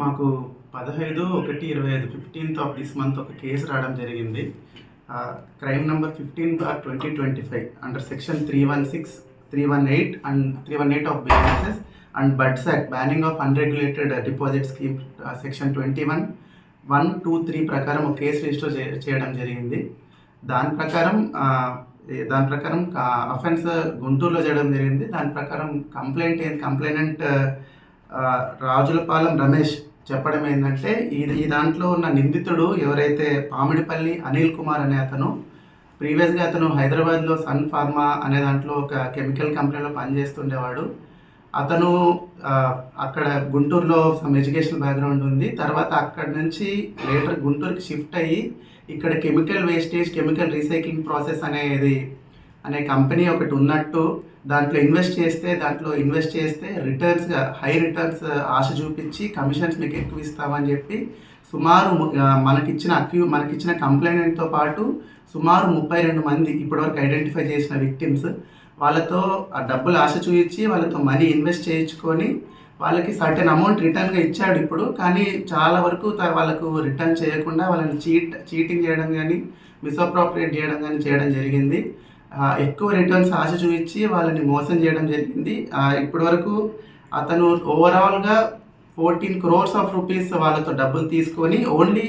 మాకు 15/1/25 15th of this month ఒక case రావడం జరిగింది. Crime number 15/2025 under section 316, 318 and 318 of businesses and buds act banning of unregulated deposit scheme section 21, 1, 2, 3 ప్రకారం ఒక case register చేయడం జరిగింది. దాని ప్రకారం అఫెన్స్ గుంటూరులో చేయడం జరిగింది. దాని ప్రకారం కంప్లైనెంట్ రాజులపాలెం రమేష్ చెప్పడం ఏంటంటే, ఈ దాంట్లో ఉన్న నిందితుడు ఎవరైతే పామిడిపల్లి అనిల్ కుమార్ అనే అతను ప్రీవియస్గా అతను హైదరాబాద్లో సన్ ఫార్మా అనే దాంట్లో ఒక కెమికల్ కంపెనీలో పనిచేస్తుండేవాడు. అతను అక్కడ గుంటూరులో సమ్ ఎడ్యుకేషన్ బ్యాక్గ్రౌండ్ ఉంది. తర్వాత అక్కడి నుంచి లేటర్ గుంటూరుకి షిఫ్ట్ అయ్యి ఇక్కడ chemical wastage, chemical recycling process అనే కంపెనీ ఒకటి ఉన్నట్టు, దాంట్లో ఇన్వెస్ట్ చేస్తే రిటర్న్స్గా హై రిటర్న్స్ ఆశ చూపించి కమిషన్స్ మీకు ఎక్కువ ఇస్తామని చెప్పి సుమారు మనకిచ్చిన కంప్లైంట్తో పాటు సుమారు 32 మంది ఇప్పటివరకు ఐడెంటిఫై చేసిన విక్టిమ్స్, వాళ్ళతో ఆ డబ్బులు ఆశ చూపించి వాళ్ళతో మనీ ఇన్వెస్ట్ చేయించుకొని వాళ్ళకి సర్టెన్ అమౌంట్ రిటర్న్గా ఇచ్చాడు ఇప్పుడు. కానీ చాలా వరకు వాళ్ళకు రిటర్న్ చేయకుండా వాళ్ళని చీటింగ్ చేయడం కానీ, మిస్అప్రోప్రియేట్ చేయడం కానీ చేయడం జరిగింది. ఎక్కువ రిటర్న్స్ ఆశ చూపించి వాళ్ళని మోసం చేయడం జరిగింది. ఇప్పటి వరకు అతను ఓవరాల్గా 14 crores ఆఫ్ రూపీస్ వాళ్ళతో డబ్బులు తీసుకొని ఓన్లీ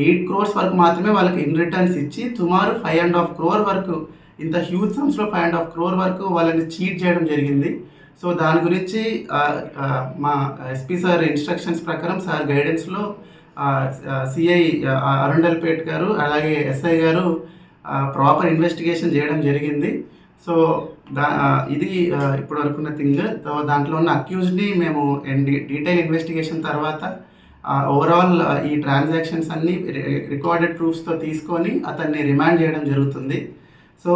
8 crores వరకు మాత్రమే వాళ్ళకి ఇన్ రిటర్న్స్ ఇచ్చి సుమారు 5.5 crore వరకు, ఇంత హ్యూజ్ సమ్స్లో 5.5 crore వరకు వాళ్ళని చీట్ చేయడం జరిగింది. సో దాని గురించి మా ఎస్పీ సార్ ఇన్స్ట్రక్షన్స్ ప్రకారం, సార్ గైడెన్స్లో సిఐ అరుండల్పేట్ గారు అలాగే ఎస్ఐ గారు ప్రాపర్ ఇన్వెస్టిగేషన్ చేయడం జరిగింది. సో ఇది ఇప్పటి వరకున్న థింగ్. దాంట్లో ఉన్న అక్యూజ్ని మేము డీటెయిల్ ఇన్వెస్టిగేషన్ తర్వాత ఓవరాల్ ఈ ట్రాన్సాక్షన్స్ అన్నీ రికార్డెడ్ ప్రూఫ్స్తో తీసుకొని అతన్ని రిమాండ్ చేయడం జరుగుతుంది. సో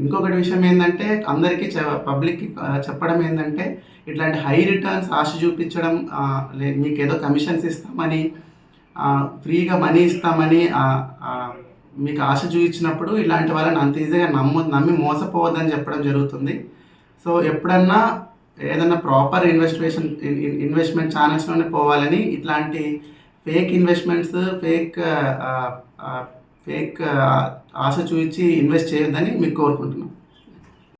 ఇంకొకటి విషయం ఏంటంటే, అందరికీ పబ్లిక్కి చెప్పడం ఏంటంటే, ఇట్లాంటి హై రిటర్న్స్ ఆశ చూపించడం, మీకు ఏదో కమిషన్స్ ఇస్తామని, ఫ్రీగా మనీ ఇస్తామని మీకు ఆశ చూపించినప్పుడు ఇలాంటి వాళ్ళని అంత ఈజీగా నమ్మి మోసపోవద్దని చెప్పడం జరుగుతుంది. సో ఎప్పుడన్నా ఏదన్నా ప్రాపర్ ఇన్వెస్ట్మెంట్ ఛానల్స్లోనే పోవాలని, ఇట్లాంటి ఫేక్ ఇన్వెస్ట్మెంట్స్, ఫేక్ ఆశ చూపించి ఇన్వెస్ట్ చేయొద్దని మీకు కోరుకుంటున్నాం.